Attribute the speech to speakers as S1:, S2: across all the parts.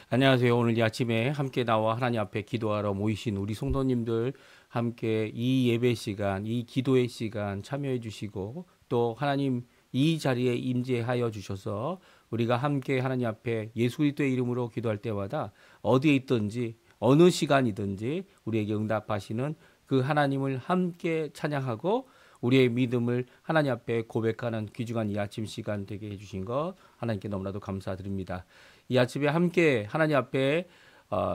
S1: 안녕하세요. 오늘 이 아침에 함께 나와 하나님 앞에 기도하러 모이신 우리 성도님들 함께 이 예배 시간, 이 기도의 시간 참여해 주시고 또 하나님 이 자리에 임재하여 주셔서 우리가 함께 하나님 앞에 예수 그리스도의 이름으로 기도할 때마다 어디에 있든지 어느 시간이든지 우리에게 응답하시는 그 하나님을 함께 찬양하고 우리의 믿음을 하나님 앞에 고백하는 귀중한 이 아침 시간 되게 해주신 것 하나님께 너무나도 감사드립니다. 이 아침에 함께 하나님 앞에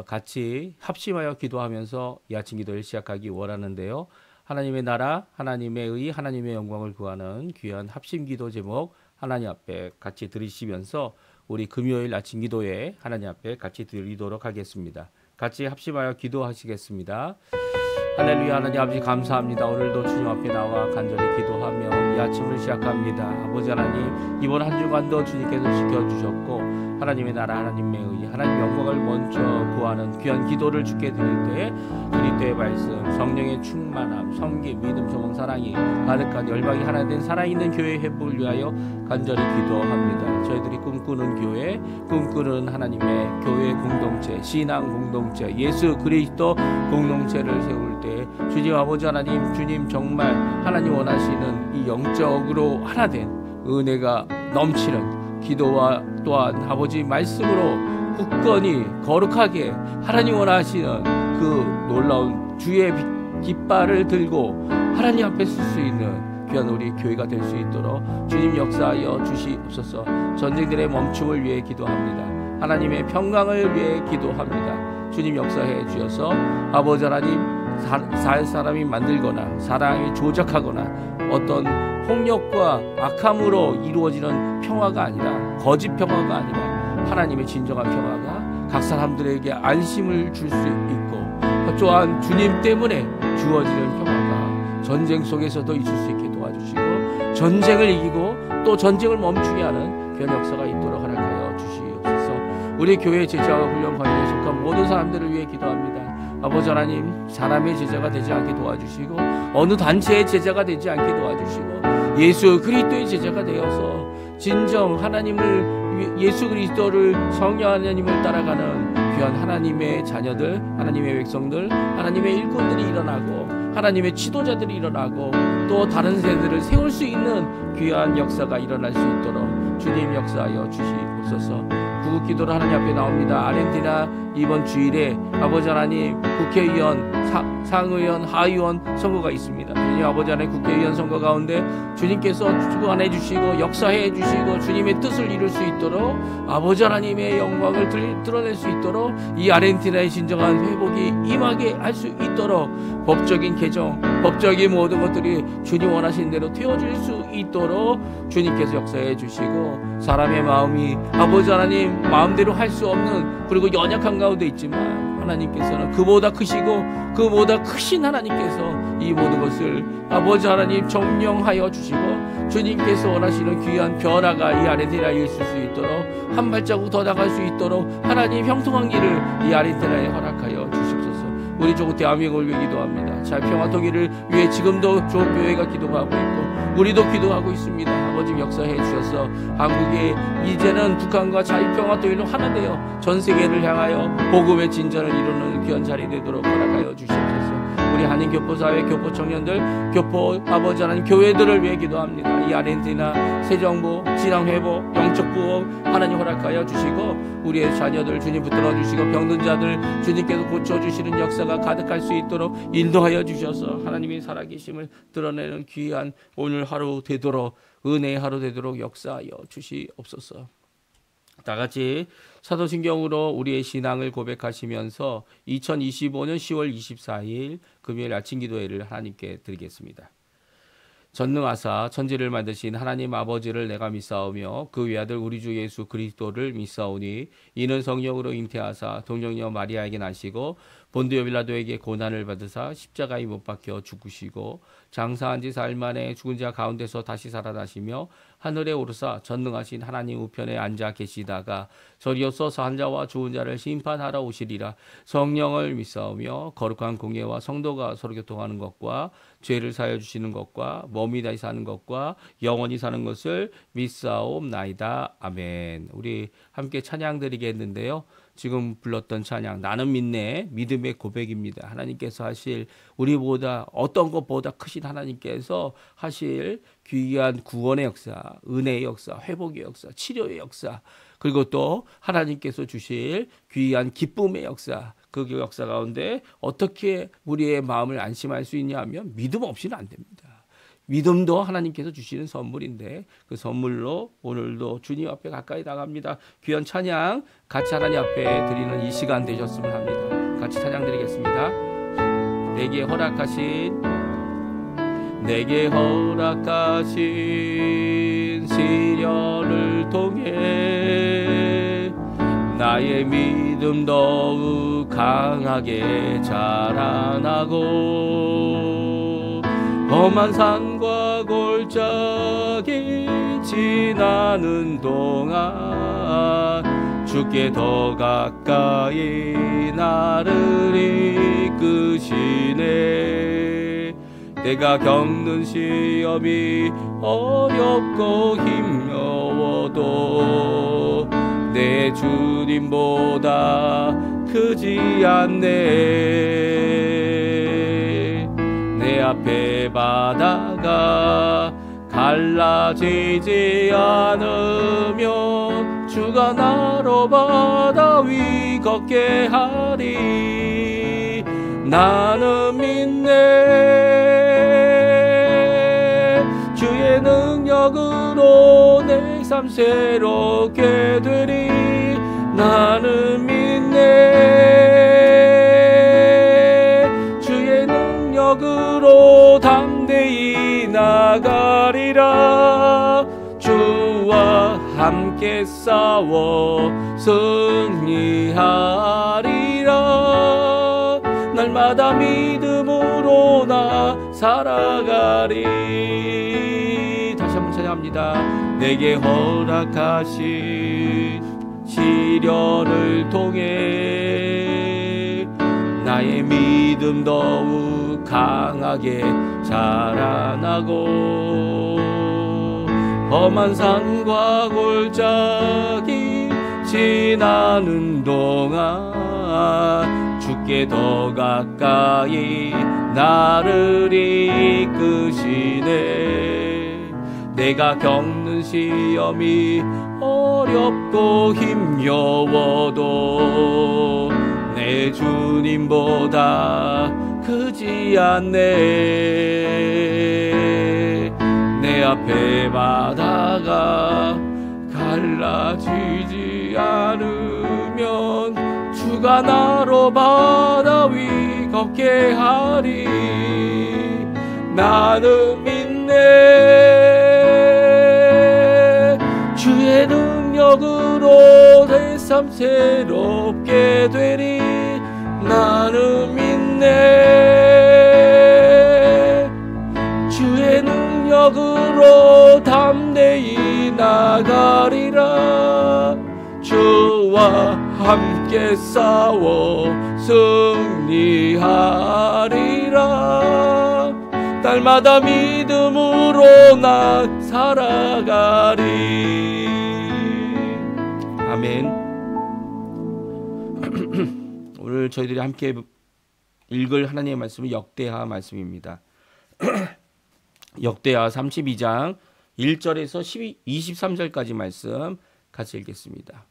S1: 같이 합심하여 기도하면서 이 아침 기도를 시작하기 원하는데요. 하나님의 나라, 하나님의 의, 하나님의 영광을 구하는 귀한 합심 기도 제목 하나님 앞에 같이 들으시면서 우리 금요일 아침 기도에 하나님 앞에 같이 드리도록 하겠습니다. 같이 합심하여 기도하시겠습니다. 할렐루야. 하나님 아버지 감사합니다. 오늘도 주님 앞에 나와 간절히 기도하며 이 아침을 시작합니다. 아버지 하나님, 이번 한 주간도 주님께서 지켜주셨고 하나님의 나라, 하나님의 의, 하나님의 영광을 먼저 구하는 귀한 기도를 주께 드릴 때 그리스도의 말씀, 성령의 충만함, 섬김, 믿음, 소망, 사랑이 가득한 열방이 하나 된 살아있는 교회 회복을 위하여 간절히 기도합니다. 저희들이 꿈꾸는 교회, 꿈꾸는 하나님의 교회 공동체, 신앙 공동체, 예수 그리스도 공동체를 세울 때 주님 아버지 하나님, 주님 정말 하나님 원하시는 이 영적으로 하나 된 은혜가 넘치는 기도와 또한 아버지 말씀으로 굳건히 거룩하게 하나님 원하시는 그 놀라운 주의 깃발을 들고 하나님 앞에 쓸 수 있는 귀한 우리 교회가 될 수 있도록 주님 역사하여 주시옵소서. 전쟁들의 멈춤을 위해 기도합니다. 하나님의 평강을 위해 기도합니다. 주님 역사해 주셔서 아버지 하나님, 사람이 만들거나 사람이 조작하거나 어떤 폭력과 악함으로 이루어지는 평화가 아니라, 거짓 평화가 아니라 하나님의 진정한 평화가 각 사람들에게 안심을 줄 수 있고 또한 주님 때문에 주어지는 평화가 전쟁 속에서도 있을 수 있게 도와주시고 전쟁을 이기고 또 전쟁을 멈추게 하는 그런 역사가 있도록 허락하여 주시옵소서. 우리 교회 제자와 훈련 과정에 속한 모든 사람들을 위해 기도합니다. 아버지 하나님, 사람의 제자가 되지 않게 도와주시고 어느 단체의 제자가 되지 않게 도와주시고 예수 그리스도의 제자가 되어서 진정 하나님을, 예수 그리스도를, 성령 하나님을 따라가는 귀한 하나님의 자녀들, 하나님의 백성들, 하나님의 일꾼들이 일어나고 하나님의 지도자들이 일어나고 또 다른 세대를 세울 수 있는 귀한 역사가 일어날 수 있도록 주님 역사하여 주시옵소서. 구국 기도로 하나님 앞에 나옵니다. 아르헨티나 이번 주일에 아버지 하나님 국회의원, 상의원, 하의원 선거가 있습니다. 주님 아버지 하나님 국회의원 선거 가운데 주님께서 주관해 주시고 역사해 주시고 주님의 뜻을 이룰 수 있도록 아버지 하나님의 영광을 드러낼 수 있도록 이 아르헨티나의 진정한 회복이 임하게 할 수 있도록 법적인 개정, 법적인 모든 것들이 주님 원하신 대로 되어질 수 있도록 주님께서 역사해 주시고 사람의 마음이 아버지 하나님 마음대로 할 수 없는, 그리고 연약한 가운데 있지만 하나님께서는 그보다 크시고 그보다 크신 하나님께서 이 모든 것을 아버지 하나님 정령하여 주시고 주님께서 원하시는 귀한 변화가 이 아르헨티나에 있을 수 있도록 한 발자국 더 나갈 수 있도록 하나님 형통한 길을 이 아르헨티나에 허락하여 주시옵소서. 우리 조국 대한민국을 위해 기도합니다. 잘 평화 통일을 위해 지금도 조교회가 기도하고 있고 우리도 기도하고 있습니다. 아버지 역사해 주셔서 한국이 이제는 북한과 자유평화 통일로 하나 되어 전 세계를 향하여 복음의 진전을 이루는 귀한 자리 되도록 허락하여 주시옵소서. 우리 한인교포사회, 교포 청년들, 교포 아버지 하나님 교회들을 위해 기도합니다. 이 아르헨티나 새 정부, 진앙 회복, 영적 부흥 하나님 허락하여 주시고 우리의 자녀들 주님 붙들어 주시고 병든 자들 주님께서 고쳐주시는 역사가 가득할 수 있도록 인도하여 주셔서 하나님의 살아계심을 드러내는 귀한 오늘 하루 되도록, 은혜의 하루 되도록 역사하여 주시옵소서. 다 같이 사도신경으로 우리의 신앙을 고백하시면서 2025년 10월 24일 금요일 아침 기도회를 하나님께 드리겠습니다. 전능하사 천지를 만드신 하나님 아버지를 내가 믿사오며 그 외아들 우리 주 예수 그리스도를 믿사오니 이는 성령으로 잉태하사 동정녀 마리아에게 나시고 본디오 빌라도에게 고난을 받으사 십자가에 못 박혀 죽으시고 장사한 지 사흘 만에 죽은 자 가운데서 다시 살아나시며 하늘에 오르사 전능하신 하나님 우편에 앉아 계시다가 저리로서 한 자와 죽은 자를 심판하러 오시리라. 성령을 믿사오며 거룩한 공예와 성도가 서로 교통하는 것과 죄를 사하여 주시는 것과 몸이 다시 사는 것과 영원히 사는 것을 믿사옵나이다. 아멘. 우리 함께 찬양 드리겠는데요. 지금 불렀던 찬양 나는 믿네 믿음의 고백입니다. 하나님께서 하실 우리보다 어떤 것보다 크신 하나님께서 하실 귀한 구원의 역사, 은혜의 역사, 회복의 역사, 치료의 역사, 그리고 또 하나님께서 주실 귀한 기쁨의 역사, 그 역사 가운데 어떻게 우리의 마음을 안심할 수 있냐 하면 믿음 없이는 안 됩니다. 믿음도 하나님께서 주시는 선물인데 그 선물로 오늘도 주님 앞에 가까이 나갑니다. 귀한 찬양 같이 하나님 앞에 드리는 이 시간 되셨으면 합니다. 같이 찬양 드리겠습니다. 내게 허락하신 시련을 통해 나의 믿음 더욱 강하게 자라나고 험한 산과 골짜기 지나는 동안 주께 더 가까이 나를 이끄시네. 내가 겪는 시험이 어렵고 힘겨워도 내 주님보다 크지 않네. 내 앞에 바다가 갈라지지 않으면 주가 나로 바다 위 걷게 하리. 나는 믿네. 주의 능력으로 내 삶 새롭게 되리. 나는 믿네. 주의 능력으로 담대히 나가리라. 주와 함께 싸워 승리하리라. 날마다 믿음으로 나 살아가리. 다시 한번 찬양합니다. 내게 허락하신 시련을 통해 나의 믿음 더욱 강하게 자라나고 험한 산과 골짜기 지나는 동안 주께 더 가까이 나를 이끄시네. 내가 겪는 시험이 어렵고 힘겨워도 내 주님보다 크지 않네. 내 앞에 바다가 갈라지지 않으면 주가 나로 바다 위 걷게 하리. 나는 믿네. 주의 능력으로 내 삶 새롭게 되리. 나는 믿네. 주의 능력으로 담대히 나가리라. 주와 함께 싸워 승리하리라. 날마다 믿음으로 나 살아가리. 아멘. 오늘 저희들이 함께 읽을 하나님의 말씀은 역대하 말씀입니다. 역대하 32장 1절에서 23절까지 말씀 같이 읽겠습니다.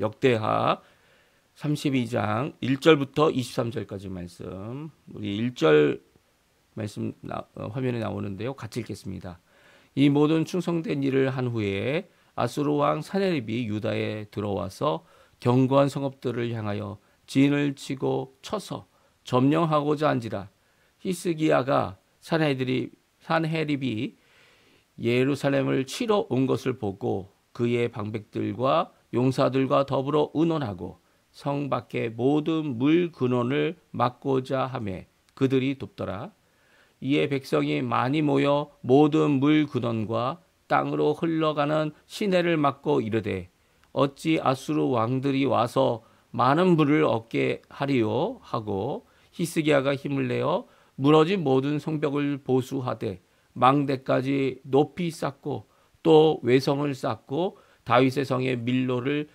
S1: 역대하 32장 1절부터 23절까지 말씀. 우리 1절 말씀 화면에 나오는데요. 같이 읽겠습니다. 이 모든 충성된 일을 한 후에 아수르 왕 사네립이 유다에 들어와서 견고한 성읍들을 향하여 진을 치고 쳐서 점령하고자 한지라. 히스기야가 산헤립이 예루살렘을 치러 온 것을 보고 그의 방백들과 용사들과 더불어 의논하고 성 밖의 모든 물 근원을 막고자 하매 그들이 돕더라. 이에 백성이 많이 모여 모든 물 근원과 땅으로 흘러가는 시내를 막고 이르되 어찌 아수르 왕들이 와서 많은 물을 얻게 하리요 하고 히스기야가 힘을 내어 무너진 모든 성벽을 보수하되 망대까지 높이 쌓고 또 외성을 쌓고 다윗의 성에 밀로를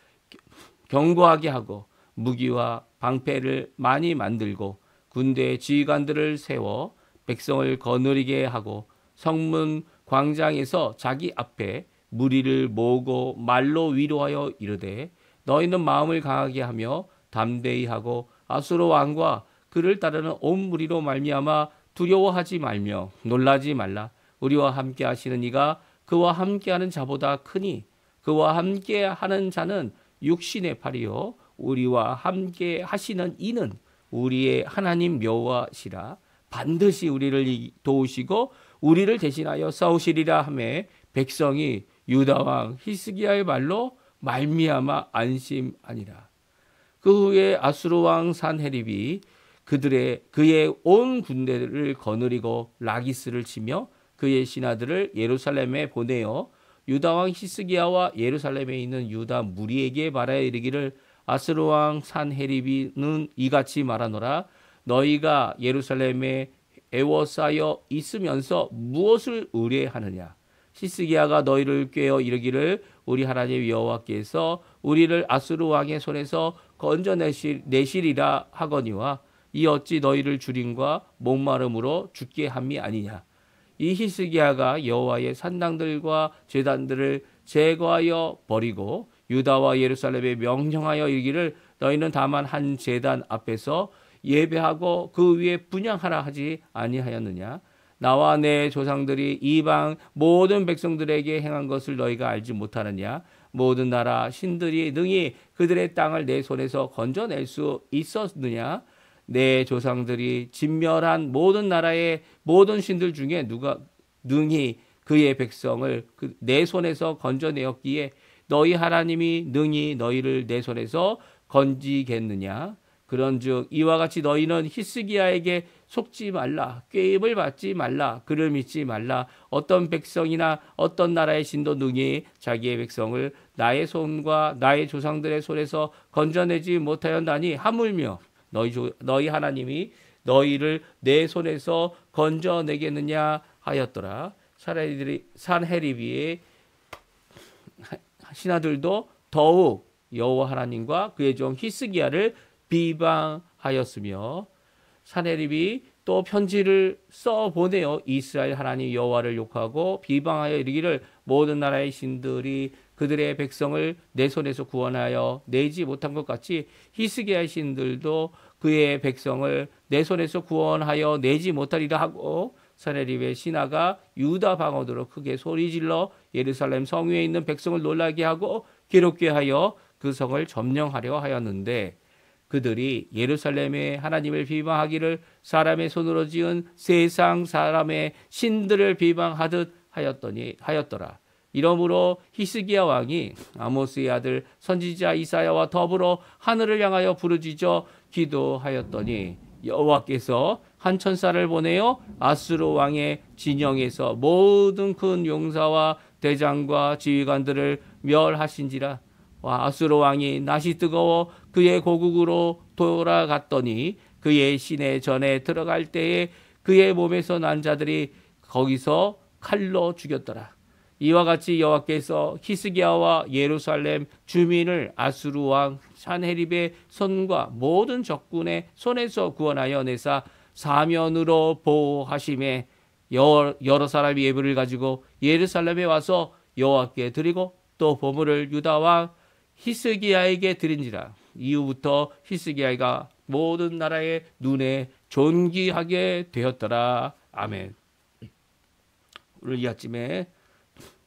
S1: 견고하게 하고 무기와 방패를 많이 만들고 군대의 지휘관들을 세워 백성을 거느리게 하고 성문 광장에서 자기 앞에 무리를 모으고 말로 위로하여 이르되 너희는 마음을 강하게 하며 담대히 하고 아수르 왕과 그를 따르는 온 무리로 말미암아 두려워하지 말며 놀라지 말라. 우리와 함께 하시는 이가 그와 함께하는 자보다 크니 그와 함께하는 자는 육신의 팔이요 우리와 함께 하시는 이는 우리의 하나님 여호와시라. 반드시 우리를 도우시고 우리를 대신하여 싸우시리라 하매 백성이 유다 왕 히스기야의 말로 말미암아 안심하니라. 그 후에 아수르 왕 산헤립이 그의 온 군대를 거느리고 라기스를 치며 그의 신하들을 예루살렘에 보내어 유다 왕 히스기야와 예루살렘에 있는 유다 무리에게 말하여 이르기를 아수르 왕 산헤립이는 이같이 말하노라. 너희가 예루살렘에 애워싸여 있으면서 무엇을 의뢰하느냐. 히스기야가 너희를 꾀어 이르기를 우리 하나님 여호와께서 우리를 아수르 왕의 손에서 건져내시리라 하거니와 이 어찌 너희를 주림과 목마름으로 죽게 함이 아니냐. 이 히스기야가 여호와의 산당들과 제단들을 제거하여 버리고 유다와 예루살렘에 명령하여 이르기를 너희는 다만 한 제단 앞에서 예배하고 그 위에 분향하라 하지 아니하였느냐. 나와 내 조상들이 이방 모든 백성들에게 행한 것을 너희가 알지 못하느냐. 모든 나라 신들이 능히 그들의 땅을 내 손에서 건져낼 수 있었느냐. 내 조상들이 진멸한 모든 나라의 모든 신들 중에 누가 능히 그의 백성을 내 손에서 건져내었기에 너희 하나님이 능히 너희를 내 손에서 건지겠느냐. 그런즉 이와 같이 너희는 히스기야에게 속지 말라. 꾀입을 받지 말라. 그를 믿지 말라. 어떤 백성이나 어떤 나라의 신도 능히 자기의 백성을 나의 손과 나의 조상들의 손에서 건져내지 못하였나니 하물며 너희 하나님이 너희를 내 손에서 건져내겠느냐 하였더라. 산헤립의 신하들도 더욱 여호와 하나님과 그의 종 히스기야를 비방하였으며 산헤립이 또 편지를 써 보내어 이스라엘 하나님 여호와를 욕하고 비방하여 이르기를 모든 나라의 신들이 그들의 백성을 내 손에서 구원하여 내지 못한 것 같이 히스기야의 신들도 그의 백성을 내 손에서 구원하여 내지 못하리라 하고 산헤립의 신하가 유다 방언으로 크게 소리질러 예루살렘 성 위에 있는 백성을 놀라게 하고 괴롭게 하여 그 성을 점령하려 하였는데 그들이 예루살렘의 하나님을 비방하기를 사람의 손으로 지은 세상 사람의 신들을 비방하듯 하였더라. 이러므로 히스기야 왕이 아모스의 아들 선지자 이사야와 더불어 하늘을 향하여 부르짖어 기도하였더니 여호와께서 한 천사를 보내어 아수르 왕의 진영에서 모든 큰 용사와 대장과 지휘관들을 멸하신지라. 아수르 왕이 낯이 뜨거워 그의 고국으로 돌아갔더니 그의 시내 전에 들어갈 때에 그의 몸에서 난 자들이 거기서 칼로 죽였더라. 이와 같이 여호와께서 히스기야와 예루살렘 주민을 아수르 왕 산헤립의 손과 모든 적군의 손에서 구원하여 내사 사면으로 보호하심에 여러 사람이 예물을 가지고 예루살렘에 와서 여호와께 드리고 또 보물을 유다 왕 히스기야에게 드린지라. 이후부터 히스기야가 모든 나라의 눈에 존귀하게 되었더라. 아멘. 오늘 이 아침에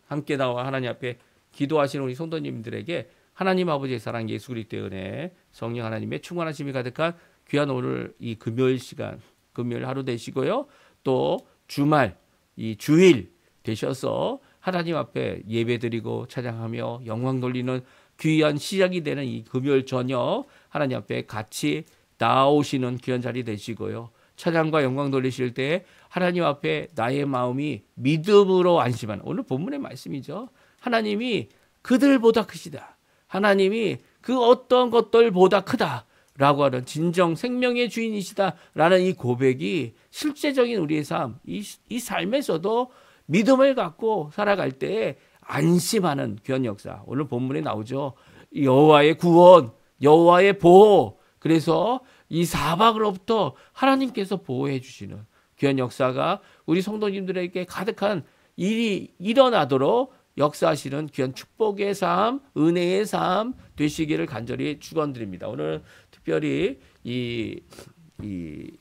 S1: 함께 나와 하나님 앞에 기도하시는 우리 성도님들에게 하나님 아버지의 사랑, 예수 그리스도의 은혜, 성령 하나님의 충만하심이 가득한 귀한 오늘 이 금요일 시간, 금요일 하루 되시고요. 또 주말, 이 주일 되셔서 하나님 앞에 예배드리고 찬양하며 영광 돌리는 귀한 시작이 되는 이 금요일 저녁 하나님 앞에 같이 나오시는 귀한 자리 되시고요. 찬양과 영광 돌리실 때 하나님 앞에 나의 마음이 믿음으로 안심하는 오늘 본문의 말씀이죠. 하나님이 그들보다 크시다. 하나님이 그 어떤 것들보다 크다라고 하는 진정 생명의 주인이시다라는 이 고백이 실제적인 우리의 삶, 이 삶에서도 믿음을 갖고 살아갈 때 안심하는 귀한 역사. 오늘 본문에 나오죠. 여호와의 구원, 여호와의 보호. 그래서 이 사박으로부터 하나님께서 보호해 주시는 귀한 역사가 우리 성도님들에게 가득한 일이 일어나도록 역사하시는 귀한 축복의 삶, 은혜의 삶 되시기를 간절히 축원드립니다. 오늘 특별히 이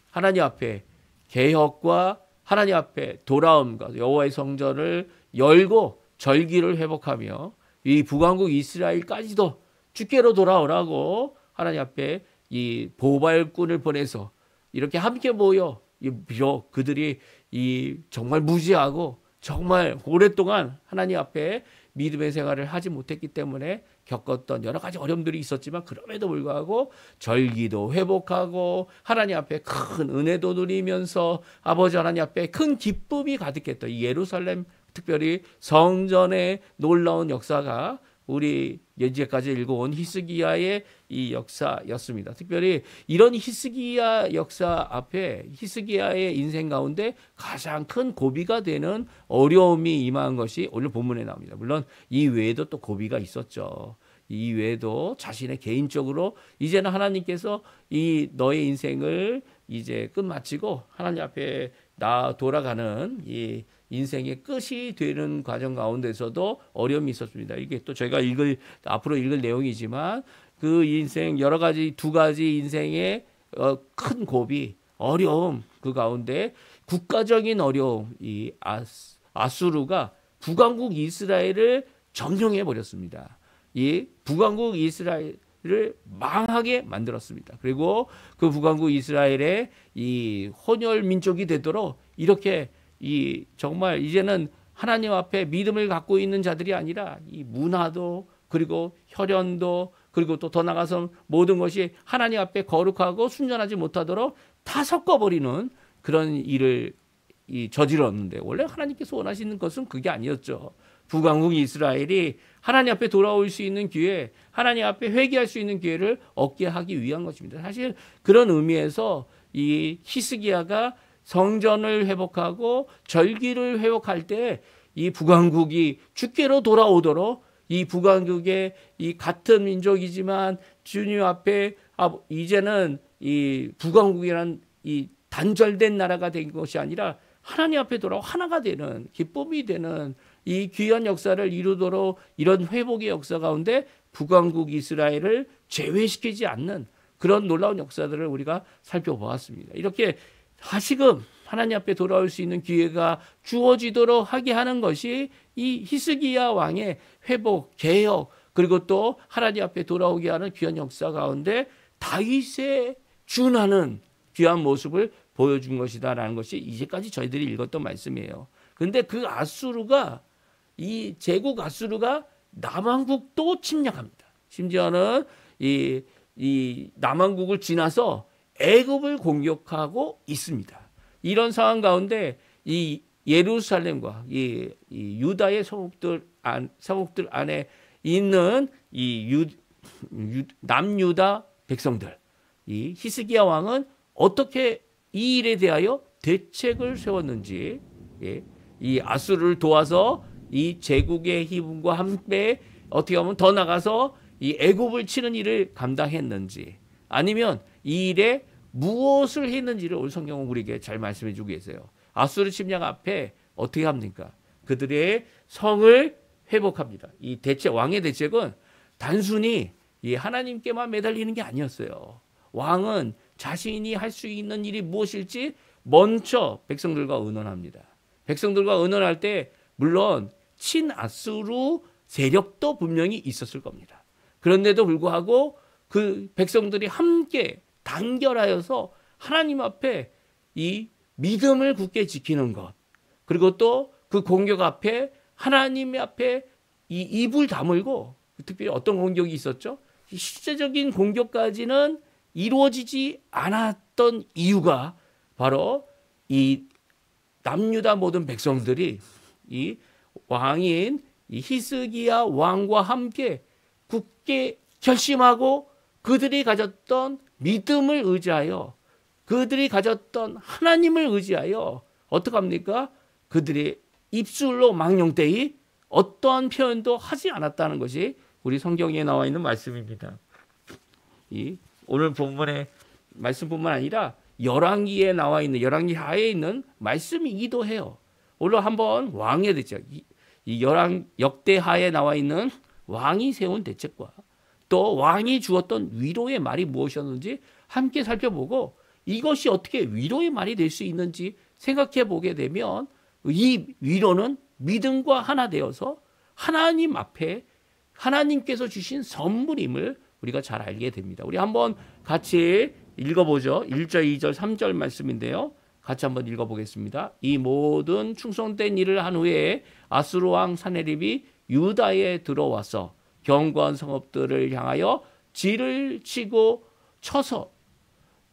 S1: 하나님 앞에 개혁과 하나님 앞에 돌아옴과 여호와의 성전을 열고 절기를 회복하며 이 북왕국 이스라엘까지도 주께로 돌아오라고 하나님 앞에 이 보발꾼을 보내서 이렇게 함께 모여 비록 그들이 이 정말 무지하고 정말 오랫동안 하나님 앞에 믿음의 생활을 하지 못했기 때문에 겪었던 여러 가지 어려움들이 있었지만 그럼에도 불구하고 절기도 회복하고 하나님 앞에 큰 은혜도 누리면서 아버지 하나님 앞에 큰 기쁨이 가득했던 이 예루살렘 특별히 성전의 놀라운 역사가 우리 이제까지 읽어온 히스기야의 이 역사였습니다. 특별히 이런 히스기야 역사 앞에 히스기야의 인생 가운데 가장 큰 고비가 되는 어려움이 임한 것이 오늘 본문에 나옵니다. 물론 이 외에도 또 고비가 있었죠. 이 외에도 자신의 개인적으로 이제는 하나님께서 이 너의 인생을 이제 끝마치고 하나님 앞에 돌아가는 이 인생의 끝이 되는 과정 가운데서도 어려움이 있었습니다. 이게 또 저희가 앞으로 읽을 내용이지만 그 인생 여러 가지 두 가지 인생의 큰 고비, 어려움 그 가운데 국가적인 어려움 이 아수르가 북왕국 이스라엘을 점령해 버렸습니다. 이 북왕국 이스라엘을 망하게 만들었습니다. 그리고 그 북왕국 이스라엘의 이 혼혈 민족이 되도록 이렇게 정말 이제는 하나님 앞에 믿음을 갖고 있는 자들이 아니라 이 문화도 그리고 혈연도 그리고 또 더 나가서 모든 것이 하나님 앞에 거룩하고 순전하지 못하도록 다 섞어버리는 그런 일을 저질렀는데 원래 하나님께서 원하시는 것은 그게 아니었죠. 북왕국 이스라엘이 하나님 앞에 돌아올 수 있는 기회, 하나님 앞에 회개할 수 있는 기회를 얻게 하기 위한 것입니다. 사실 그런 의미에서 이 히스기야가 성전을 회복하고 절기를 회복할 때 이 북왕국이 주께로 돌아오도록 이 북왕국의 이 같은 민족이지만 주님 앞에 이제는 이 북왕국이란 이 단절된 나라가 된 것이 아니라 하나님 앞에 돌아와 하나가 되는 기쁨이 되는 이 귀한 역사를 이루도록 이런 회복의 역사 가운데 북왕국 이스라엘을 제외시키지 않는 그런 놀라운 역사들을 우리가 살펴보았습니다. 이렇게 다시금 하나님 앞에 돌아올 수 있는 기회가 주어지도록 하게 하는 것이 이 히스기야 왕의 회복, 개혁 그리고 또 하나님 앞에 돌아오게 하는 귀한 역사 가운데 다윗에 준하는 귀한 모습을 보여준 것이다라는 것이 이제까지 저희들이 읽었던 말씀이에요. 그런데 그 아수르가 이 제국 아수르가 남왕국도 침략합니다. 심지어는 이 남왕국을 지나서 애굽을 공격하고 있습니다. 이런 상황 가운데 이 예루살렘과 이 유다의 성읍들 안에 있는 이 남유다 백성들, 이 히스기야 왕은 어떻게 이 일에 대하여 대책을 세웠는지, 이 아수르를 도와서 이 제국의 힘과 함께 어떻게 하면 더 나가서 이 애굽을 치는 일을 감당했는지, 아니면 이 일에 무엇을 했는지를 오늘 성경은 우리에게 잘 말씀해 주고 계세요. 아수르 침략 앞에 어떻게 합니까? 그들의 성을 회복합니다. 이 왕의 대책은 단순히 이 하나님께만 매달리는 게 아니었어요. 왕은 자신이 할 수 있는 일이 무엇일지 먼저 백성들과 의논합니다. 백성들과 의논할 때 물론 친아수르 세력도 분명히 있었을 겁니다. 그런데도 불구하고 그 백성들이 함께 단결하여서 하나님 앞에 이 믿음을 굳게 지키는 것, 그리고 또 그 공격 앞에 하나님 앞에 이 입을 다물고, 특별히 어떤 공격이 있었죠? 실제적인 공격까지는 이루어지지 않았던 이유가 바로 이 남유다 모든 백성들이 이 왕인 이 히스기야 왕과 함께 굳게 결심하고 그들이 가졌던 믿음을 의지하여, 그들이 가졌던 하나님을 의지하여 어떻게 합니까? 그들의 입술로 망령되이 어떠한 표현도 하지 않았다는 것이 우리 성경에 나와 있는 말씀입니다. 오늘 본문의 말씀뿐만 아니라 열왕기에 나와 있는 열왕기 하에 있는 말씀이기도 해요. 오늘 한번 왕의 대책, 이 열왕 역대하에 나와 있는 왕이 세운 대책과 또 왕이 주었던 위로의 말이 무엇이었는지 함께 살펴보고 이것이 어떻게 위로의 말이 될 수 있는지 생각해 보게 되면 이 위로는 믿음과 하나 되어서 하나님 앞에 하나님께서 주신 선물임을 우리가 잘 알게 됩니다. 우리 한번 같이 읽어보죠. 1절, 2절, 3절 말씀인데요. 같이 한번 읽어보겠습니다. 이 모든 충성된 일을 한 후에 아수르 왕 사네립이 유다에 들어와서 견고한 성읍들을 향하여 질을 치고 쳐서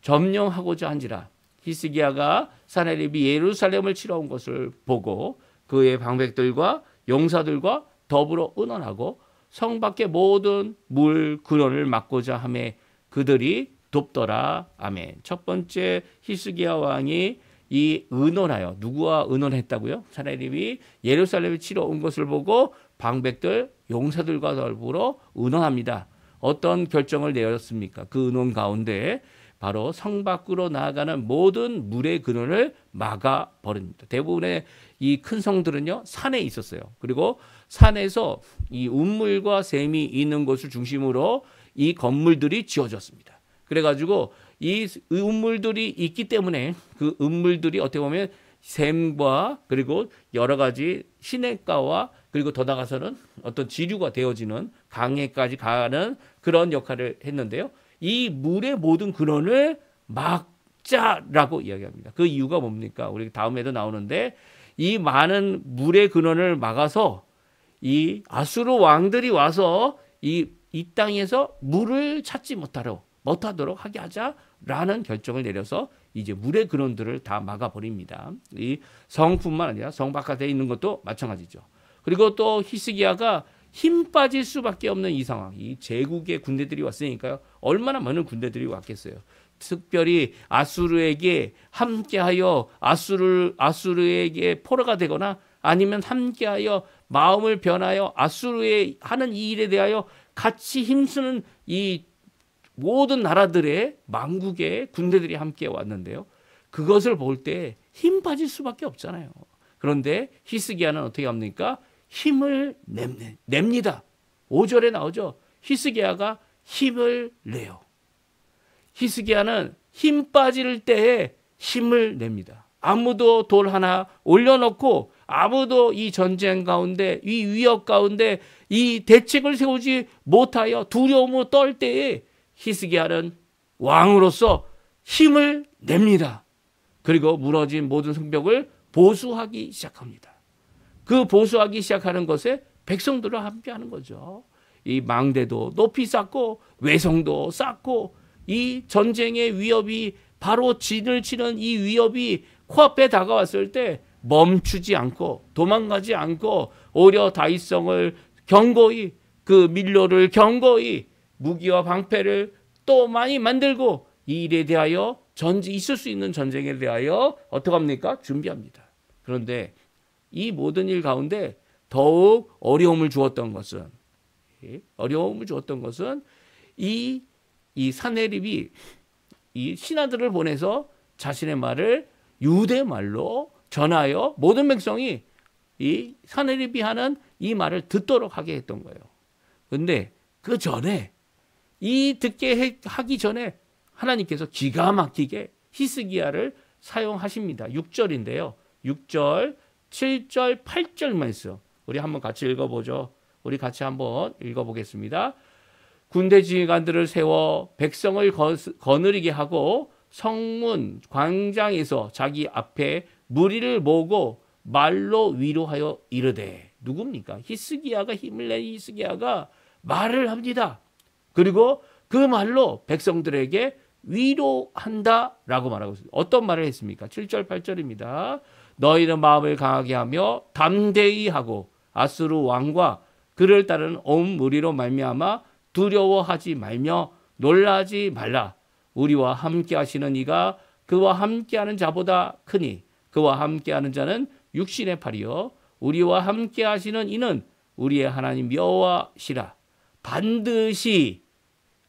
S1: 점령하고자 한지라. 히스기야가 사네립이 예루살렘을 치러 온 것을 보고 그의 방백들과 용사들과 더불어 의논하고 성 밖의 모든 물 근원을 막고자 하매 그들이 돕더라. 아멘. 첫 번째 히스기야 왕이 이 의논하여 누구와 의논했다고요? 사네립이 예루살렘을 치러 온 것을 보고 방백들 용사들과 더불어 의논합니다. 어떤 결정을 내렸습니까? 그 의논 가운데 바로 성 밖으로 나아가는 모든 물의 근원을 막아 버립니다. 대부분의 이 큰 성들은요 산에 있었어요. 그리고 산에서 이 운물과 샘이 있는 곳을 중심으로 이 건물들이 지어졌습니다. 그래가지고 이 운물들이 있기 때문에 그 운물들이 어떻게 보면 샘과 그리고 여러 가지 시냇가와 그리고 더 나가서는 어떤 지류가 되어지는 강에까지 가는 그런 역할을 했는데요. 이 물의 모든 근원을 막자라고 이야기합니다. 그 이유가 뭡니까? 우리 다음에도 나오는데 이 많은 물의 근원을 막아서 이 아수르 왕들이 와서 이 땅에서 물을 찾지 못하도록 하게 하자라는 결정을 내려서 이제 물의 근원들을 다 막아버립니다. 이 성뿐만 아니라 성 바깥에 있는 것도 마찬가지죠. 그리고 또 히스기야가 힘 빠질 수밖에 없는 이 상황, 이 제국의 군대들이 왔으니까요. 얼마나 많은 군대들이 왔겠어요. 특별히 아수르에게 함께하여 아수르에게 포로가 되거나 아니면 함께하여 마음을 변하여 아수르에 하는 이 일에 대하여 같이 힘쓰는 이 모든 나라들의 망국의 군대들이 함께 왔는데요. 그것을 볼 때 힘 빠질 수밖에 없잖아요. 그런데 히스기야는 어떻게 합니까? 힘을 냅니다. 5절에 나오죠. 히스기야가 힘을 내요. 히스기야는 힘 빠질 때에 힘을 냅니다. 아무도 돌 하나 올려놓고 아무도 이 전쟁 가운데 이 위협 가운데 이 대책을 세우지 못하여 두려움을 떨 때에 히스기야는 왕으로서 힘을 냅니다. 그리고 무너진 모든 성벽을 보수하기 시작합니다. 그 보수하기 시작하는 것에 백성들과 함께하는 거죠. 이 망대도 높이 쌓고 외성도 쌓고 이 전쟁의 위협이 바로 진을 치는 이 위협이 코앞에 다가왔을 때 멈추지 않고 도망가지 않고 오히려 다윗성을 견고히 그 밀로를 견고히 무기와 방패를 또 많이 만들고 이 일에 대하여 있을 수 있는 전쟁에 대하여 어떻게 합니까? 준비합니다. 그런데 이 모든 일 가운데 더욱 어려움을 주었던 것은 이 사네립이 이 신하들을 보내서 자신의 말을 유대 말로 전하여 모든 백성이 이 사네립이 하는 이 말을 듣도록 하게 했던 거예요. 그런데 그 전에 하기 전에 하나님께서 기가 막히게 히스기야를 사용하십니다. 6절인데요. 6절, 7절, 8절 말씀. 우리 한번 같이 읽어보죠. 우리 같이 한번 읽어보겠습니다. 군대 지휘관들을 세워 백성을 거느리게 하고 성문 광장에서 자기 앞에 무리를 모으고 말로 위로하여 이르되. 누굽니까? 히스기야가 힘을 낸 히스기야가 말을 합니다. 그리고 그 말로 백성들에게 위로한다라고 말하고 있습니다. 어떤 말을 했습니까? 7절 8절입니다. 너희는 마음을 강하게 하며 담대히 하고 아수르 왕과 그를 따르는 온 무리로 말미암아 두려워하지 말며 놀라지 말라. 우리와 함께 하시는 이가 그와 함께하는 자보다 크니 그와 함께하는 자는 육신의 팔이요 우리와 함께 하시는 이는 우리의 하나님 여호와시라. 반드시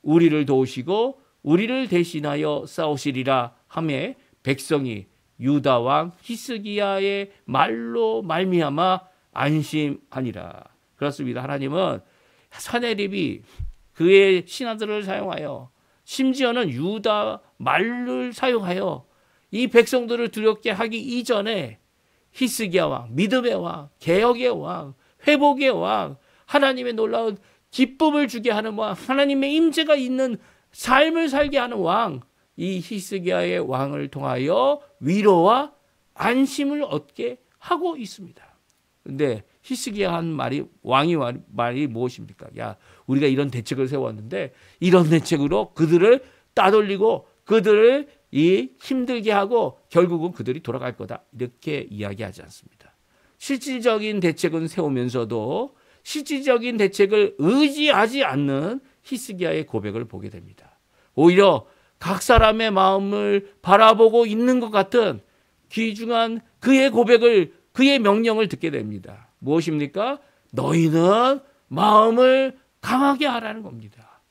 S1: 우리를 도우시고 우리를 대신하여 싸우시리라 하매 백성이 유다 왕 히스기야의 말로 말미암아 안심하니라. 그렇습니다. 하나님은 사내립이 그의 신하들을 사용하여 심지어는 유다 말을 사용하여 이 백성들을 두렵게 하기 이전에 히스기야 왕, 믿음의 왕, 개혁의 왕, 회복의 왕, 하나님의 놀라운 기쁨을 주게 하는 왕, 하나님의 임재가 있는 삶을 살게 하는 왕, 이 히스기야의 왕을 통하여 위로와 안심을 얻게 하고 있습니다. 그런데 히스기야 한 말이, 왕이 말이 무엇입니까? 야, 우리가 이런 대책을 세웠는데 이런 대책으로 그들을 따돌리고 그들을 힘들게 하고 결국은 그들이 돌아갈 거다. 이렇게 이야기하지 않습니다. 실질적인 대책은 세우면서도 실질적인 대책을 의지하지 않는 히스기야의 고백을 보게 됩니다. 오히려 각 사람의 마음을 바라보고 있는 것 같은 귀중한 그의 고백을, 그의 명령을 듣게 됩니다. 무엇입니까? 너희는 마음을 강하게 하라는 겁니다.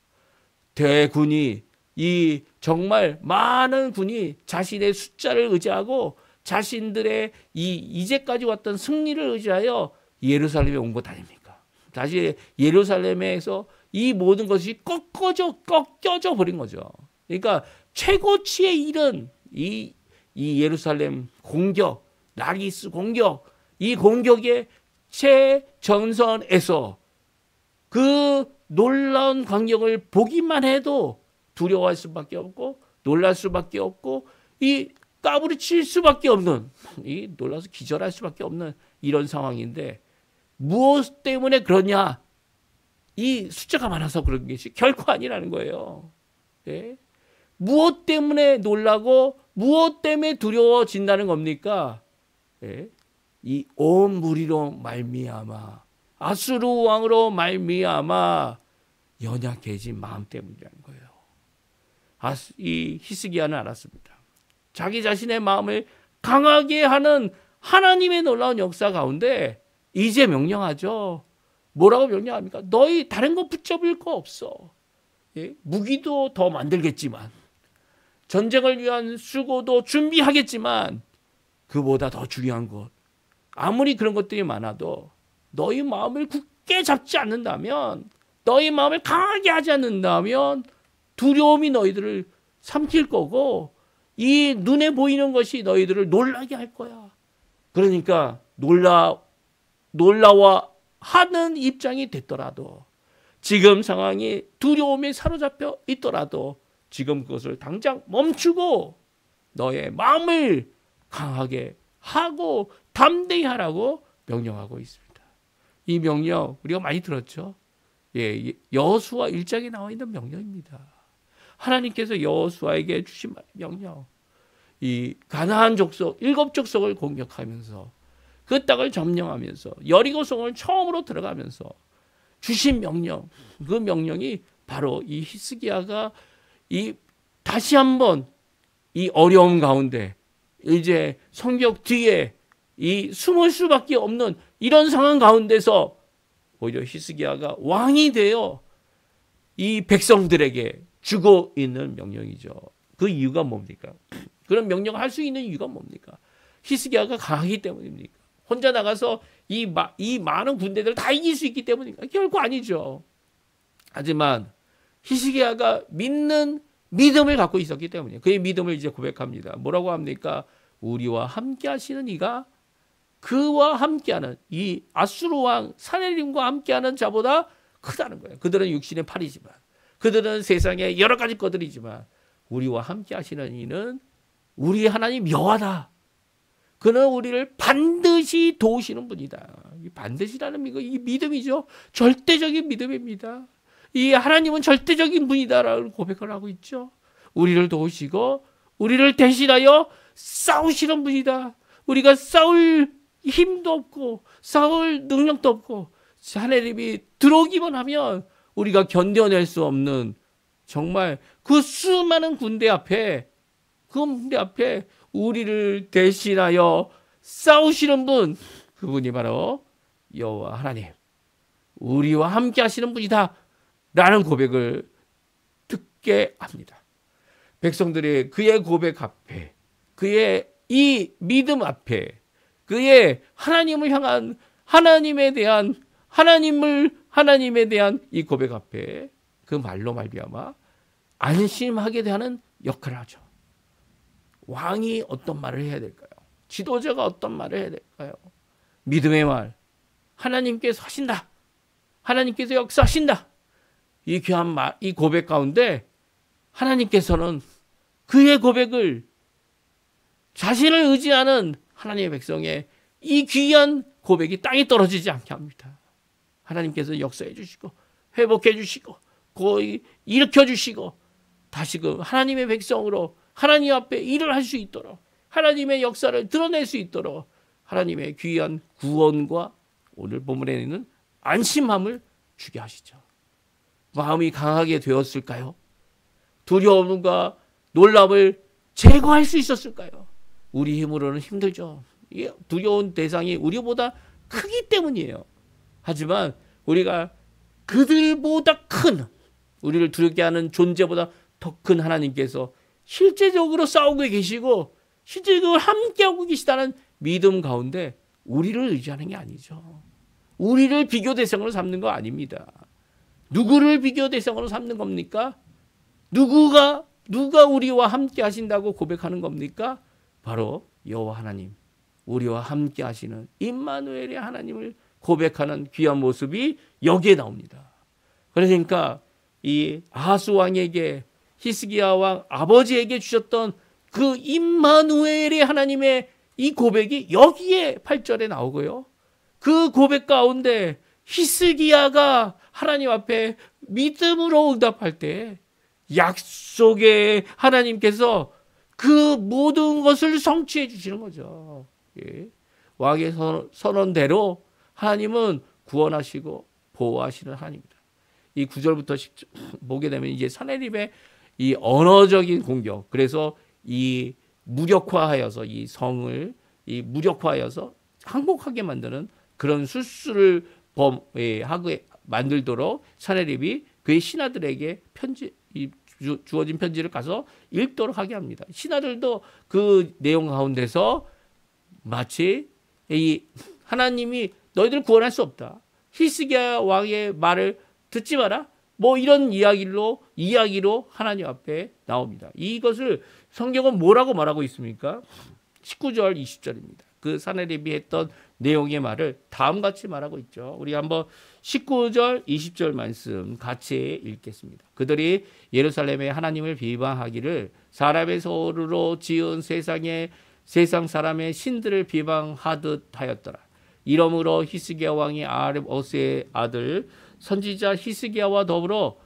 S1: 대군이, 이 정말 많은 군이 자신의 숫자를 의지하고 자신들의 이제까지 왔던 승리를 의지하여 예루살렘에 온 것 아닙니까? 다시 예루살렘에서 이 모든 것이 꺾여져 버린 거죠. 그러니까 최고치에 이른 이 예루살렘 공격, 라기스 공격, 이 공격의 최전선에서 그 놀라운 광경을 보기만 해도 두려워할 수밖에 없고 놀랄 수밖에 없고 이 까부리칠 수밖에 없는, 이 놀라서 기절할 수밖에 없는 이런 상황인데 무엇 때문에 그러냐? 이 숫자가 많아서 그런 것이 결코 아니라는 거예요. 예? 무엇 때문에 놀라고 무엇 때문에 두려워진다는 겁니까? 예? 이 온 무리로 말미암아, 아수르 왕으로 말미암아 연약해진 마음 때문이라는 거예요. 이 히스기야는 알았습니다. 자기 자신의 마음을 강하게 하는 하나님의 놀라운 역사 가운데 이제 명령하죠. 뭐라고 명령합니까? 너희 다른 거 붙잡을 거 없어. 예? 무기도 더 만들겠지만, 전쟁을 위한 수고도 준비하겠지만, 그보다 더 중요한 것, 아무리 그런 것들이 많아도 너희 마음을 굳게 잡지 않는다면, 너희 마음을 강하게 하지 않는다면 두려움이 너희들을 삼킬 거고 이 눈에 보이는 것이 너희들을 놀라게 할 거야. 그러니까 놀라워하는 입장이 됐더라도, 지금 상황이 두려움에 사로잡혀 있더라도 지금 그것을 당장 멈추고 너의 마음을 강하게 하고 담대히 하라고 명령하고 있습니다. 이 명령 우리가 많이 들었죠. 예, 여호수아 1장에 나와 있는 명령입니다. 하나님께서 여호수아에게 주신 명령, 이 가나안 족속 7족속을 공격하면서 그 땅을 점령하면서 여리고성을 처음으로 들어가면서 주신 명령, 그 명령이 바로 이 히스기야가 다시 한번 이 어려움 가운데 이제 성벽 뒤에 이 숨을 수밖에 없는 이런 상황 가운데서 오히려 히스기야가 왕이 되어 이 백성들에게 주고 있는 명령이죠. 그 이유가 뭡니까? 그런 명령을 할 수 있는 이유가 뭡니까? 히스기야가 강하기 때문입니까? 혼자 나가서 이 많은 군대들을 다 이길 수 있기 때문입니까? 결코 아니죠. 하지만 히스기야가 믿는 믿음을 갖고 있었기 때문이에요. 그의 믿음을 이제 고백합니다. 뭐라고 합니까? 우리와 함께 하시는 이가 그와 함께하는 이 아수르 왕 사네립과 함께하는 자보다 크다는 거예요. 그들은 육신의 팔이지만, 그들은 세상에 여러 가지 것들이지만 우리와 함께 하시는 이는 우리 하나님 여호와다. 그는 우리를 반드시 도우시는 분이다. 이 반드시라는 이 믿음이죠. 절대적인 믿음입니다. 이 하나님은 절대적인 분이다라고 고백을 하고 있죠. 우리를 도우시고 우리를 대신하여 싸우시는 분이다. 우리가 싸울 힘도 없고 싸울 능력도 없고 사네립이 들어오기만 하면 우리가 견뎌낼 수 없는 정말 그 수많은 군대 앞에, 그 군대 앞에 우리를 대신하여 싸우시는 분, 그분이 바로 여호와 하나님, 우리와 함께 하시는 분이다 라는 고백을 듣게 합니다. 백성들이 그의 고백 앞에, 그의 이 믿음 앞에, 그의 하나님을 향한 하나님에 대한 이 고백 앞에 그 말로 말미암아 안심하게 되는 역할을 하죠. 왕이 어떤 말을 해야 될까요? 지도자가 어떤 말을 해야 될까요? 믿음의 말, 하나님께서 하신다, 하나님께서 역사하신다, 이 귀한 말, 이 고백 가운데 하나님께서는 그의 고백을, 자신을 의지하는 하나님의 백성의 이 귀한 고백이 땅에 떨어지지 않게 합니다. 하나님께서 역사해 주시고 회복해 주시고 거의 일으켜 주시고 다시금 하나님의 백성으로 하나님 앞에 일을 할 수 있도록, 하나님의 역사를 드러낼 수 있도록 하나님의 귀한 구원과 오늘 본문에는 안심함을 주게 하시죠. 마음이 강하게 되었을까요? 두려움과 놀람을 제거할 수 있었을까요? 우리 힘으로는 힘들죠. 두려운 대상이 우리보다 크기 때문이에요. 하지만 우리가 그들보다 큰, 우리를 두렵게 하는 존재보다 더 큰 하나님께서 실제적으로 싸우고 계시고 실제적으로 함께하고 계시다는 믿음 가운데 우리를 의지하는 게 아니죠. 우리를 비교 대상으로 삼는 거 아닙니다. 누구를 비교 대상으로 삼는 겁니까? 누가 우리와 함께 하신다고 고백하는 겁니까? 바로 여호와 하나님, 우리와 함께 하시는 임마누엘의 하나님을 고백하는 귀한 모습이 여기에 나옵니다. 그러니까 이 아하스 왕에게, 히스기야 왕 아버지에게 주셨던 그 임마누엘의 하나님의 이 고백이 여기에 8절에 나오고요. 그 고백 가운데 히스기야가 하나님 앞에 믿음으로 응답할 때 약속의 하나님께서 그 모든 것을 성취해 주시는 거죠. 예. 왕의 선언대로 하나님은 구원하시고 보호하시는 하나님입니다. 이 9절부터 10절 보게 되면 이제 사내립의 이 언어적인 공격, 그래서 이 무력화하여서 이 성을 무력화하여서 항복하게 만드는 그런 술수를 하게 만들도록 사내립이 그의 신하들에게 주어진 편지를 가서 읽도록 하게 합니다. 신하들도 그 내용 가운데서 마치 이 하나님이 너희들 구원할 수 없다, 히스기야 왕의 말을 듣지 마라, 뭐 이런 이야기로 하나님 앞에 나옵니다. 이것을 성경은 뭐라고 말하고 있습니까? 19절 20절입니다. 그 사내립이 했던 내용의 말을 다음같이 말하고 있죠. 우리 한번 19절 20절 말씀 같이 읽겠습니다. 그들이 예루살렘에 하나님을 비방하기를 사람의 소로 지은 세상 사람의 신들을 비방하듯 하였더라. 이러므로 히스기야 왕이 아렙오스의 아들 선지자 히스기야와 더불어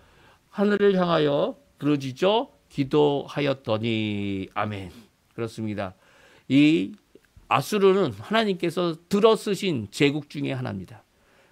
S1: 하늘을 향하여 부르짖어 기도하였더니. 아멘. 그렇습니다. 이 아수르는 하나님께서 들어쓰신 제국 중에 하나입니다.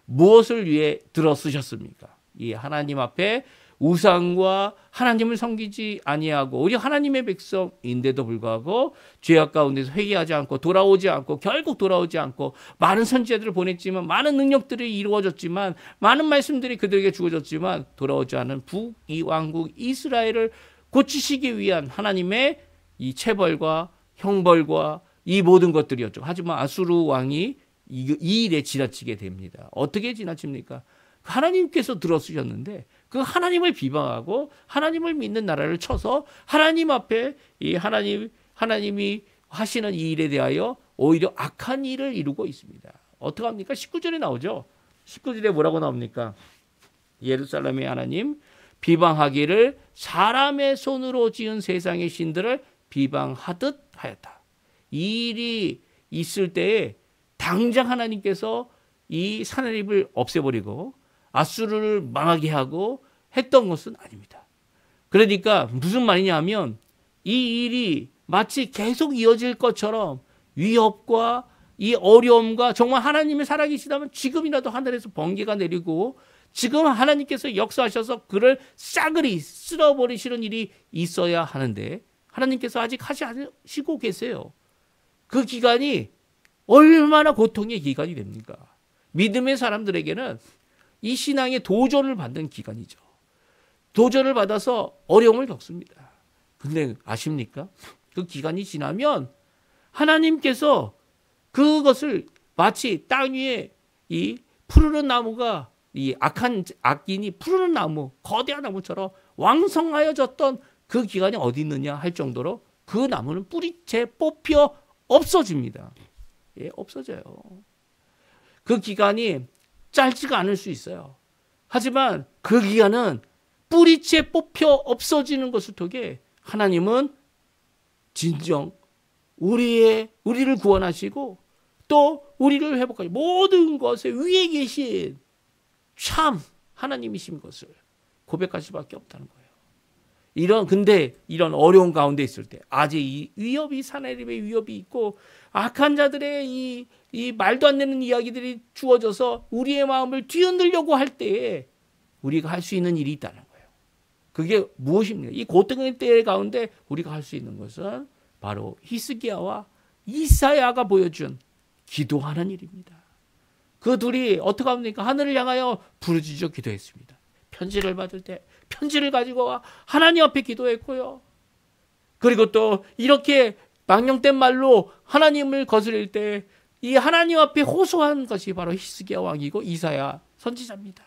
S1: 무엇을 위해 들어쓰셨습니까? 이 하나님 앞에 우상과 하나님을 섬기지 아니하고 우리 하나님의 백성인데도 불구하고 죄악 가운데서 회개하지 않고 돌아오지 않고 결국 돌아오지 않고 많은 선지자들을 보냈지만 많은 능력들이 이루어졌지만 많은 말씀들이 그들에게 주어졌지만 돌아오지 않은 북이왕국 이스라엘을 고치시기 위한 하나님의 이 체벌과 형벌과 이 모든 것들이었죠. 하지만 아수르 왕이 이 일에 지나치게 됩니다. 어떻게 지나칩니까? 하나님께서 들어쓰셨는데 그 하나님을 비방하고 하나님을 믿는 나라를 쳐서 하나님 앞에 이 하나님이 하시는 이 일에 대하여 오히려 악한 일을 이루고 있습니다. 어떻게 합니까? 19절에 나오죠. 19절에 뭐라고 나옵니까? 예루살렘의 하나님 비방하기를 사람의 손으로 지은 세상의 신들을 비방하듯 하였다. 이 일이 있을 때에 당장 하나님께서 이 사내립을 없애버리고 아수르를 망하게 하고 했던 것은 아닙니다. 그러니까 무슨 말이냐 하면 이 일이 마치 계속 이어질 것처럼 위협과 이 어려움과 정말 하나님이 살아계시다면 지금이라도 하늘에서 번개가 내리고 지금 하나님께서 역사하셔서 그를 싸그리 쓸어버리시는 일이 있어야 하는데 하나님께서 아직 하시고 계세요. 그 기간이 얼마나 고통의 기간이 됩니까? 믿음의 사람들에게는 이 신앙의 도전을 받는 기간이죠. 도전을 받아서 어려움을 겪습니다. 근데 아십니까? 그 기간이 지나면 하나님께서 그것을 마치 땅 위에 이 푸르른 나무가 이 악한 악인이 푸르른 나무, 거대한 나무처럼 왕성하여졌던 그 기간이 어디 있느냐 할 정도로 그 나무는 뿌리채 뽑혀 없어집니다. 예, 없어져요. 그 기간이 짧지가 않을 수 있어요. 하지만 그 기간은 뿌리채 뽑혀 없어지는 것을 통해 하나님은 진정 우리를 구원하시고 또 우리를 회복하시고 모든 것에 위에 계신 참 하나님이신 것을 고백할 수밖에 없다는 거예요. 근데 이런 어려운 가운데 있을 때 아직 이 위협이 사내림의 위협이 있고 악한 자들의 이 말도 안 되는 이야기들이 주어져서 우리의 마음을 뒤흔들려고 할 때에 우리가 할 수 있는 일이 있다는 거예요. 그게 무엇입니까? 이 고통의 때 가운데 우리가 할 수 있는 것은 바로 히스기야와 이사야가 보여준 기도하는 일입니다. 그 둘이 어떻게 합니까? 하늘을 향하여 부르짖어 기도했습니다. 편지를 받을 때 편지를 가지고 하나님 앞에 기도했고요. 그리고 또 이렇게 망령된 말로 하나님을 거스릴 때 이 하나님 앞에 호소한 것이 바로 히스기야 왕이고 이사야 선지자입니다.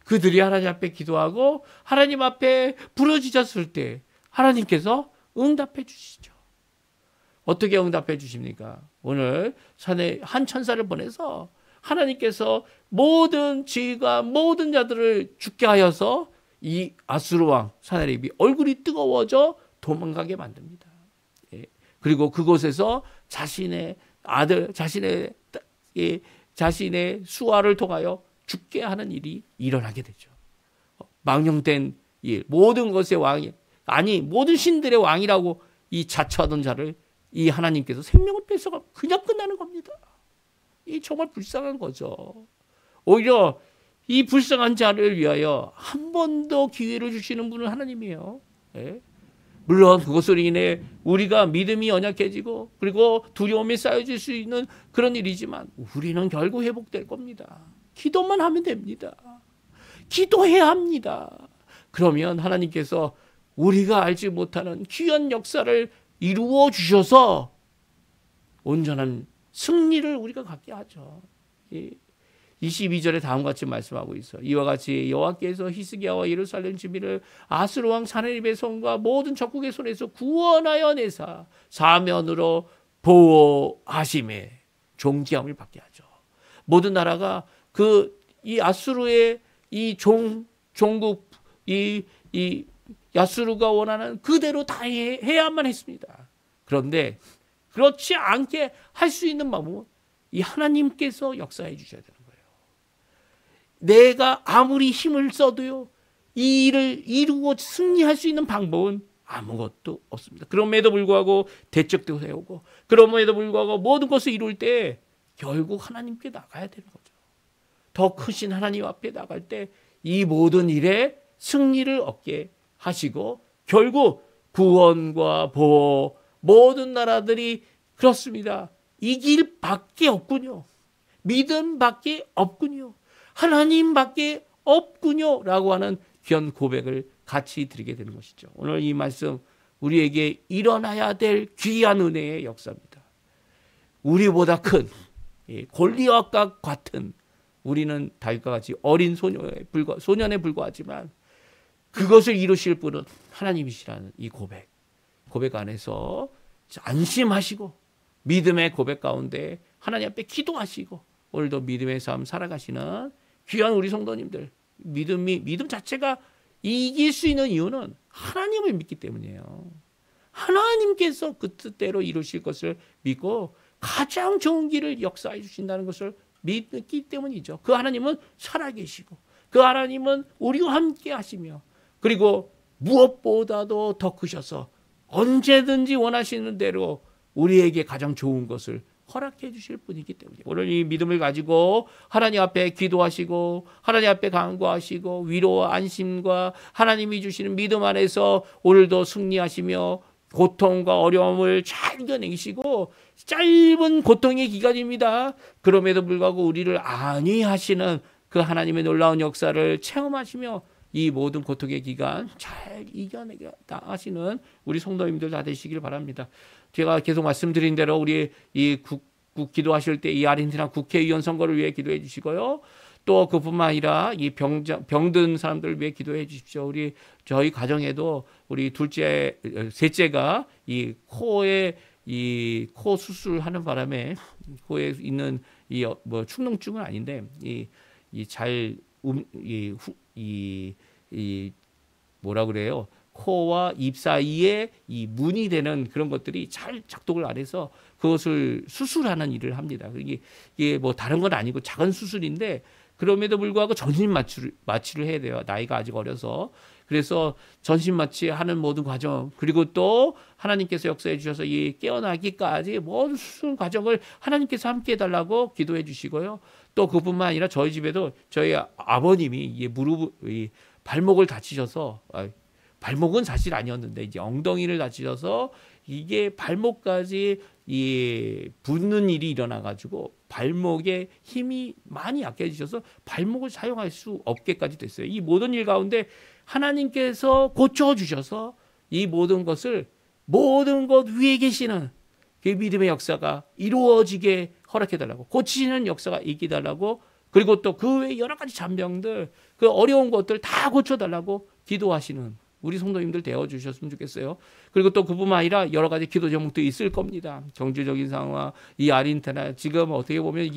S1: 그들이 하나님 앞에 기도하고 하나님 앞에 부르짖었을 때 하나님께서 응답해 주시죠. 어떻게 응답해 주십니까? 오늘 산에 한 천사를 보내서 하나님께서 모든 지휘가 모든 자들을 죽게 하여서 이 아수르 왕 사나립이 얼굴이 뜨거워져 도망가게 만듭니다. 예. 그리고 그곳에서 자신의 아들, 자신의 수하를 통하여 죽게 하는 일이 일어나게 되죠. 망령된 일, 모든 것의 왕이 아니 모든 신들의 왕이라고 이 자처하던 자를 이 하나님께서 생명을 뺏어가 그냥 끝나는 겁니다. 이 정말 불쌍한 거죠. 오히려 이 불쌍한 자를 위하여 한 번 더 기회를 주시는 분은 하나님이에요. 예? 물론 그것으로 인해 우리가 믿음이 연약해지고 그리고 두려움이 쌓여질 수 있는 그런 일이지만 우리는 결국 회복될 겁니다. 기도만 하면 됩니다. 기도해야 합니다. 그러면 하나님께서 우리가 알지 못하는 귀한 역사를 이루어 주셔서 온전한 승리를 우리가 갖게 하죠. 22절에 다음과 같이 말씀하고 있어요. 이와 같이 여호와께서 히스기야와 예루살렘 주민을 아수르 왕 사네립의 손과 모든 적국의 손에서 구원하여 내사 사면으로 보호하심에 존귀함을 받게 하죠. 모든 나라가 이 아수르의 이 종국 이 야수르가 원하는 그대로 다 해야만 했습니다. 그런데 그렇지 않게 할 수 있는 방법은 이 하나님께서 역사해 주셔야 되는 거예요. 내가 아무리 힘을 써도요, 이 일을 이루고 승리할 수 있는 방법은 아무것도 없습니다. 그럼에도 불구하고 대적도 세우고, 그럼에도 불구하고 모든 것을 이룰 때 결국 하나님께 나가야 되는 거죠. 더 크신 하나님 앞에 나갈 때 이 모든 일에 승리를 얻게 하시고 결국 구원과 보호 모든 나라들이 그렇습니다. 이 길밖에 없군요. 믿음밖에 없군요. 하나님밖에 없군요. 라고 하는 귀한 고백을 같이 드리게 되는 것이죠. 오늘 이 말씀 우리에게 일어나야 될 귀한 은혜의 역사입니다. 우리보다 큰 골리앗과 같은 우리는 다윗과 같이 어린 소년에 불과하지만 그것을 이루실 분은 하나님이시라는 이 고백 안에서 안심하시고 믿음의 고백 가운데 하나님 앞에 기도하시고 오늘도 믿음의 삶 살아가시는 귀한 우리 성도님들, 믿음 자체가 이길 수 있는 이유는 하나님을 믿기 때문이에요. 하나님께서 그 뜻대로 이루실 것을 믿고 가장 좋은 길을 역사해 주신다는 것을 믿기 때문이죠. 그 하나님은 살아계시고 그 하나님은 우리와 함께 하시며 그리고 무엇보다도 더 크셔서 언제든지 원하시는 대로 우리에게 가장 좋은 것을 허락해 주실 분이기 때문에 오늘 이 믿음을 가지고 하나님 앞에 기도하시고 하나님 앞에 간구하시고 위로와 안심과 하나님이 주시는 믿음 안에서 오늘도 승리하시며 고통과 어려움을 잘 이겨내시고 짧은 고통의 기간입니다. 그럼에도 불구하고 우리를 안위하시는 그 하나님의 놀라운 역사를 체험하시며 이 모든 고통의 기간 잘 이겨내다 하시는 우리 성도님들 다 되시길 바랍니다. 제가 계속 말씀드린 대로 우리 이 국국 기도하실 때 이 아르헨티나 국회의원 선거를 위해 기도해 주시고요. 또 그뿐만 아니라 이 병든 사람들을 위해 기도해 주십시오. 저희 가정에도 우리 셋째가 이 코에 이 코 수술하는 바람에 코에 있는 이 뭐 축농증은 아닌데 이 뭐라 그래요? 코와 입 사이에 이 문이 되는 그런 것들이 잘 작동을 안 해서 그것을 수술하는 일을 합니다. 이게 뭐 다른 건 아니고 작은 수술인데 그럼에도 불구하고 전신 마취를 해야 돼요. 나이가 아직 어려서. 그래서 전신 마취하는 모든 과정, 그리고 또 하나님께서 역사해 주셔서 이 깨어나기까지 모든 수술 과정을 하나님께서 함께 해달라고 기도해 주시고요. 또 그뿐만 아니라 저희 집에도 저희 아버님이 이 발목을 다치셔서, 발목은 사실 아니었는데 이제 엉덩이를 다치셔서 이게 발목까지 붙는 일이 일어나가지고 발목에 힘이 많이 약해지셔서 발목을 사용할 수 없게까지 됐어요. 이 모든 일 가운데 하나님께서 고쳐주셔서 이 모든 것 위에 계시는 그 믿음의 역사가 이루어지게 허락해달라고, 고치시는 역사가 있게달라고, 그리고 또 그 외에 여러 가지 잔병들, 그 어려운 것들 다 고쳐달라고 기도하시는 우리 성도님들 되어주셨으면 좋겠어요. 그리고 또 그뿐만 아니라 여러 가지 기도 제목도 있을 겁니다. 경제적인 상황, 이 아르헨티나 지금 어떻게 보면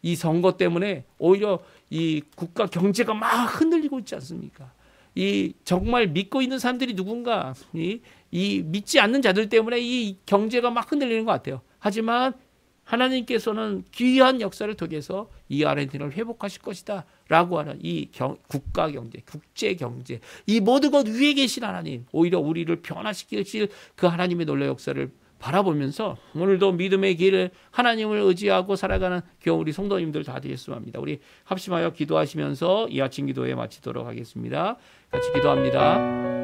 S1: 이 선거 때문에 오히려 이 국가 경제가 막 흔들리고 있지 않습니까? 이 정말 믿고 있는 사람들이 누군가 이 믿지 않는 자들 때문에 이 경제가 막 흔들리는 것 같아요. 하지만 하나님께서는 귀한 역사를 통해서 이 아르헨티나를 회복하실 것이다 라고 하는 이 국가 경제, 국제 경제, 이 모든 것 위에 계신 하나님, 오히려 우리를 변화시키실 그 하나님의 놀라운 역사를 바라보면서 오늘도 믿음의 길을 하나님을 의지하고 살아가는 우리 성도님들 다 되셨으면 합니다. 우리 합심하여 기도하시면서 이 아침 기도에 마치도록 하겠습니다. 같이 기도합니다.